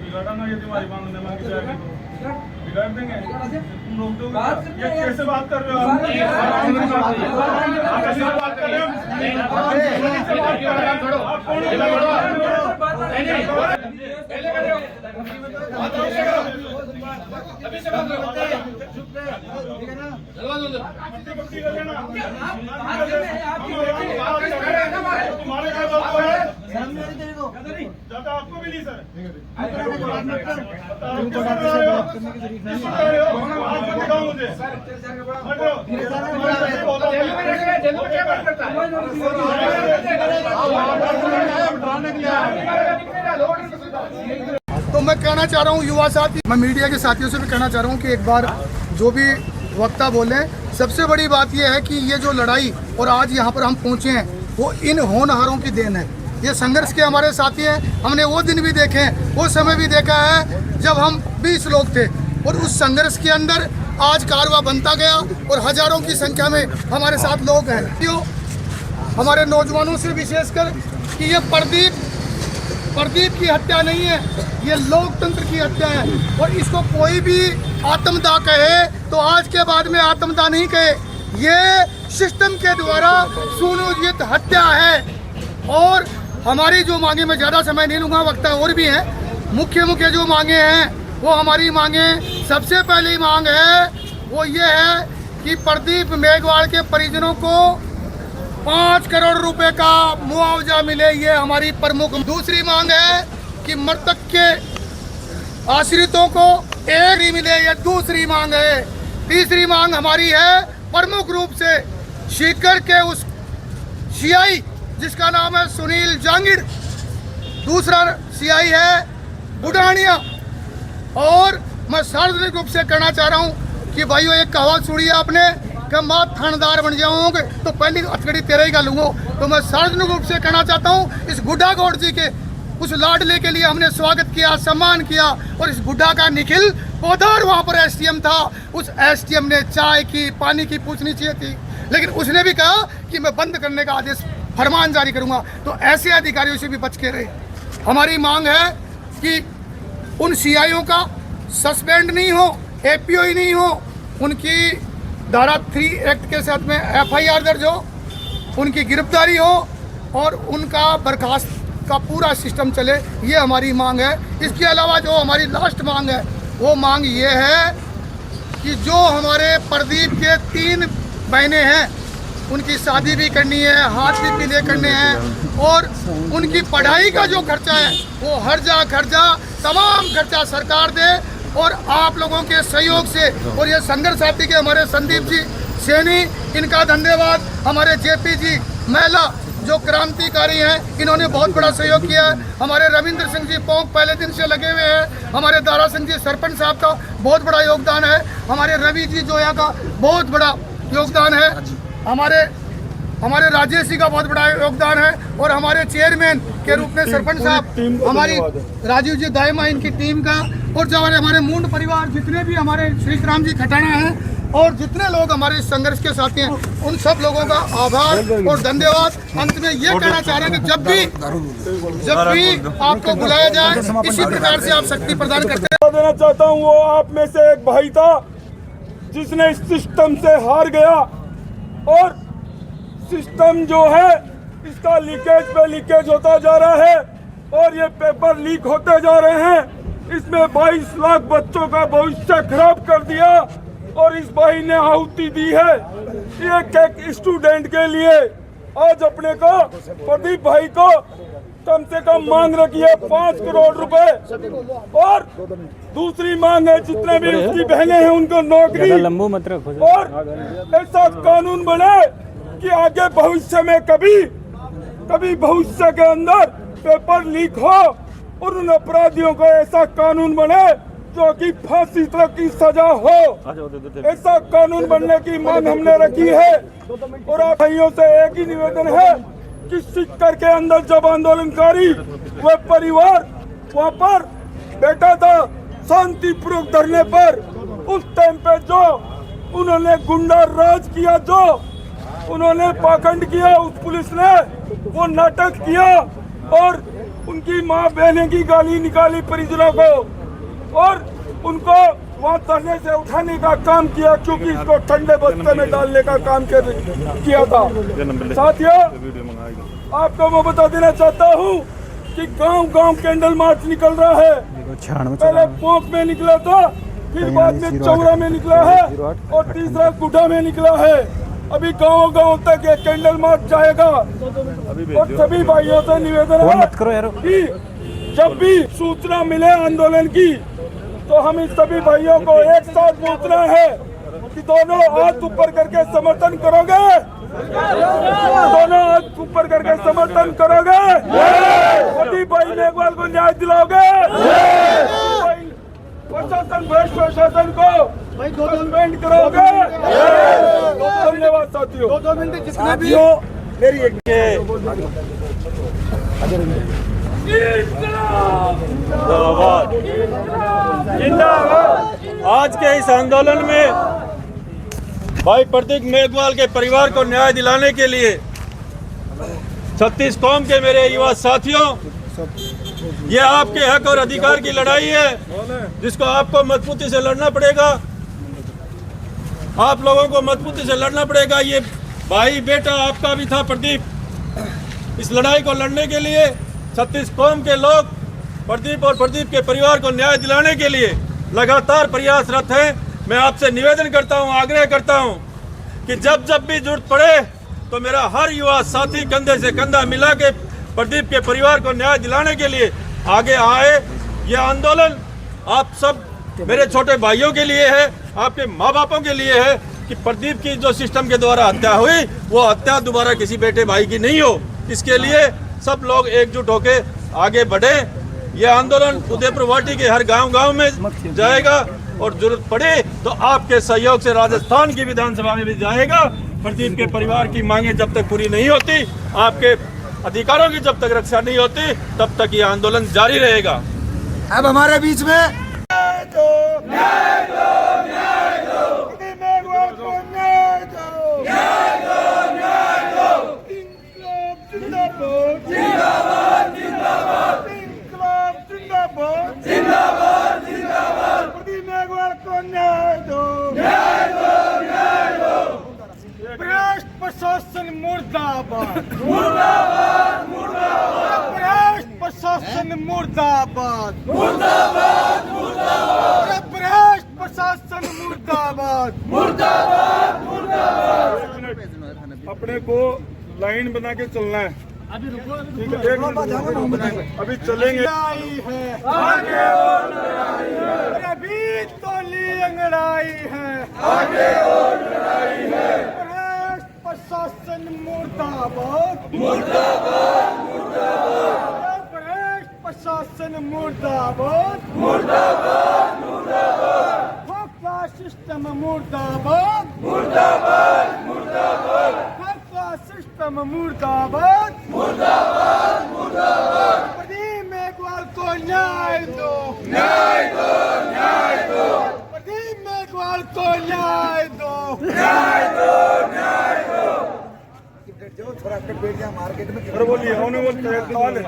बिगाड़ना ये तुम्हारी मांग की जाएगी बिगाड़ देंगे तुम रोक दोगे ये कैसे बात कर रहे हो आप कैसे बात कर रहे हो आप अभी से बात ज्यादा आपको भी नहीं सर तो मैं कहना चाह रहा हूँ युवा साथी, मैं मीडिया के साथियों से भी कहना चाह रहा हूँ कि एक बार जो भी वक्ता बोले, सबसे बड़ी बात यह है कि ये जो लड़ाई और आज यहाँ पर हम पहुँचे हैं वो इन होनहारों की देन है। ये संघर्ष के हमारे साथी हैं। हमने वो दिन भी देखे हैं, वो समय भी देखा है जब हम 20 लोग थे और उस संघर्ष के अंदर आज कारवा बनता गया और हजारों की संख्या में हमारे साथ लोग हैं। क्यों हमारे नौजवानों से विशेषकर कि ये प्रदीप की हत्या नहीं है, ये लोकतंत्र की हत्या है और इसको कोई भी आत्मदाह कहे तो आज के बाद में आत्मदाह नहीं कहे, ये सिस्टम के द्वारा सुनियोजित हत्या है। और हमारी जो मांगे, मैं ज़्यादा समय नहीं लूँगा, वक्ता और भी हैं, मुख्य जो मांगे हैं वो हमारी मांगे, सबसे पहली मांग है वो ये है कि प्रदीप मेघवाल के परिजनों को 5 करोड़ रुपए का मुआवजा मिले, ये हमारी प्रमुख। दूसरी मांग है कि मृतक के आश्रितों को एक ही मिले, ये दूसरी मांग है। तीसरी मांग हमारी है प्रमुख रूप से सीकर के उस सीआई जिसका नाम है सुनील जांगिड़, दूसरा सीआई है बुढ़ानिया। और मैं सार्वजनिक रूप से कहना चाह रहा हूँ कि भाइयों एक कहावत सुनी आपने कि माँ थानेदार बन जाओगे तो पहली हथकड़ी तेरे ही का लूँगा। तो मैं सार्वजनिक रूप से कहना चाहता हूँ इस गुड्डा गौड़ जी के उस लाडले के लिए हमने स्वागत किया, सम्मान किया और इस गुड्डा का निखिल पौधार वहाँ पर एसडीएम था, उस एसडीएम ने चाय की पानी की पूछनी चाहिए थी, लेकिन उसने भी कहा कि मैं बंद करने का आदेश फरमान जारी करूँगा। तो ऐसे अधिकारियों से भी बच के रहे। हमारी मांग है कि उन सीआईओ का सस्पेंड नहीं हो, एपीओ ही नहीं हो, उनकी धारा 3 एक्ट के साथ में एफआईआर दर्ज हो, उनकी गिरफ्तारी हो और उनका बर्खास्त का पूरा सिस्टम चले, ये हमारी मांग है। इसके अलावा जो हमारी लास्ट मांग है वो मांग ये है कि जो हमारे प्रदीप के 3 बहनें हैं उनकी शादी भी करनी है, हाथ भी पीले करने हैं और उनकी पढ़ाई का जो खर्चा है वो खर्चा तमाम खर्चा सरकार दे। और आप लोगों के सहयोग से और ये संघर्ष साथी के हमारे संदीप जी सैनी, इनका धन्यवाद। हमारे जेपी जी महिला जो क्रांतिकारी हैं, इन्होंने बहुत बड़ा सहयोग किया है। हमारे रविंद्र सिंह जी पोंक पहले दिन से लगे हुए हैं। हमारे दारा सिंह जी सरपंच साहब का बहुत बड़ा योगदान है। हमारे रवि जी जो यहाँ का बहुत बड़ा योगदान है। हमारे राजेश जी का बहुत बड़ा योगदान है और हमारे चेयरमैन के रूप में सरपंच साहब, हमारी राजीव जी दायमा, इनकी टीम का और जो हमारे मूंड परिवार, जितने भी हमारे श्री राम जी खटाना हैं और जितने लोग हमारे इस संघर्ष के साथी हैं, उन सब लोगों का आभार और धन्यवाद। अंत में ये कहना चाह रहे हैं कि जब भी आपको बुलाया जाए इसी प्रकार से आप शक्ति प्रदान करते हैं। देना चाहता हूँ वो आप में से एक भाई था जिसने इस सिस्टम से हार गया और सिस्टम जो है इसका लीकेज पे लीकेज होता जा रहा है और ये पेपर लीक होते जा रहे हैं। इसमें 22 लाख बच्चों का भविष्य खराब कर दिया और इस भाई ने आहुति दी है एक स्टूडेंट के लिए। आज अपने को प्रदीप भाई को कम से कम मांग रखी है 5 करोड़ रुपए और दूसरी मांग है जितने भी उसकी बहनें हैं उनको नौकरी और ऐसा कानून बने कि आगे भविष्य में कभी भविष्य के अंदर पेपर लीक हो और उन अपराधियों को ऐसा कानून बने जो कि फांसी तक की सजा हो। ऐसा कानून बनने की मांग हमने रखी है और आप भाइयों से एक ही निवेदन है कि सीकर के अंदर जब आंदोलनकारी वह परिवार वहाँ पर बैठा था शांतिपूर्वक धरने पर, उस टाइम पे जो उन्होंने गुंडा राज किया, जो उन्होंने पाखंड किया, उस पुलिस ने वो नाटक किया और उनकी माँ बहने की गाली निकाली परिजनों को और उनको वहाँ धरने से उठाने का काम किया, क्योंकि इसको ठंडे बस्ते में डालने का काम किया था। साथियों, आपको मैं बता देना चाहता हूँ कि गांव-गांव कैंडल मार्च निकल रहा है। पहले पोंक में निकला था, फिर बाद में चौरा में निकला है और तीसरा गुड्डा में निकला है। अभी गांव-गांव तक ये कैंडल मार्च जाएगा और सभी भाइयों से निवेदन है कि जब भी सूचना मिले आंदोलन की तो हम इन सभी भाइयों को एक साथ पूछना है कि दोनों हाथ ऊपर करके समर्थन करोगे, दोनों हाथ ऊपर करके समर्थन करोगे, मोदी भाई मेघवाल को न्याय दिलाओगे, प्रशासन भ्रष्ट प्रशासन को सस्पेंड करोगे। धन्यवाद साथियों। 2 मिनट जितने भी मेरी एक आज के इस आंदोलन में भाई प्रदीप मेघवाल के परिवार को न्याय दिलाने के लिए 36 कौम के मेरे युवा साथियों, ये आपके हक और अधिकार की लड़ाई है जिसको आपको मजबूती से लड़ना पड़ेगा। आप लोगों को मजबूती से लड़ना पड़ेगा। ये भाई बेटा आपका भी था प्रदीप। इस लड़ाई को लड़ने के लिए 36 कौम के लोग प्रदीप और प्रदीप के परिवार को न्याय दिलाने के लिए लगातार प्रयासरत हैं। मैं आपसे निवेदन करता हूं, आग्रह करता हूं कि जब जब भी जरूरत पड़े तो मेरा हर युवा साथी कंधे से कंधा मिला के प्रदीप के परिवार को न्याय दिलाने के लिए आगे आए। यह आंदोलन आप सब मेरे छोटे भाइयों के लिए है, आपके माँ बापों के लिए है कि प्रदीप की जो सिस्टम के द्वारा हत्या हुई वो हत्या दोबारा किसी बेटे भाई की नहीं हो। इसके लिए सब लोग एकजुट होके आगे बढ़े। यह आंदोलन उदयपुर वाटी के हर गांव-गांव में जाएगा और जरूरत पड़े तो आपके सहयोग से राजस्थान की विधानसभा में भी जाएगा। प्रदीप के परिवार की मांगे जब तक पूरी नहीं होती, आपके अधिकारों की जब तक रक्षा नहीं होती, तब तक ये आंदोलन जारी रहेगा। अब हमारे बीच में प्रशासन मुर्दाबाद, मुर्दाबाद, मुर्दाबाद, प्रशासन मुर्दाबाद, मुर्दाबाद, मुर्दाबाद, प्रशासन मुर्दाबाद, मुर्दाबाद, मुर्दाबाद। अपने को लाइन बना के चलना है। अभी रुको, अभी चलेंगे। आगे और लड़ाई है, अभी तो अंगड़ाई है, आगे और लड़ाई है। प्रशासन मुर्दाबाद, मुर्दाबाद, मुर्दाबाद, प्रशासन मुर्दाबाद, मुर्दाबाद, मुर्दाबाद, हक्का सिस्टम मुर्दाबाद, मुर्दाबाद, मुर्दाबाद, हक्का सिस्टम मुर्दाबाद, मुर्दाबाद, मुर्दाबाद। प्रदीप मेघवाल को न्याय दो, न्याय दो, न्याय दो। प्रदीप मेघवाल को न्याय दो, न्याय दो, न्याय दो। जो थोड़ा कट बैठ गया मार्केट में। अरे बोलिए, होने बोलते हैं कौन है?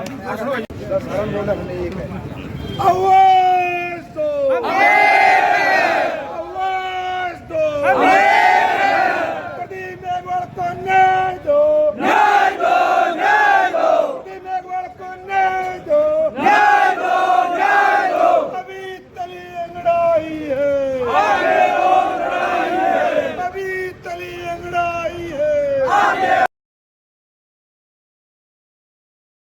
आवाज दो, आवाज दो, प्रदीप मेघवाल को न्याय दो, न्याय दो, न्याय दो। प्रदीप मेघवाल को न्याय दो, न्याय दो, न्याय दो। अभी तली अंगड़ाई है, आगे और लड़ाई है, अभी तली अंगड़ाई है, आगे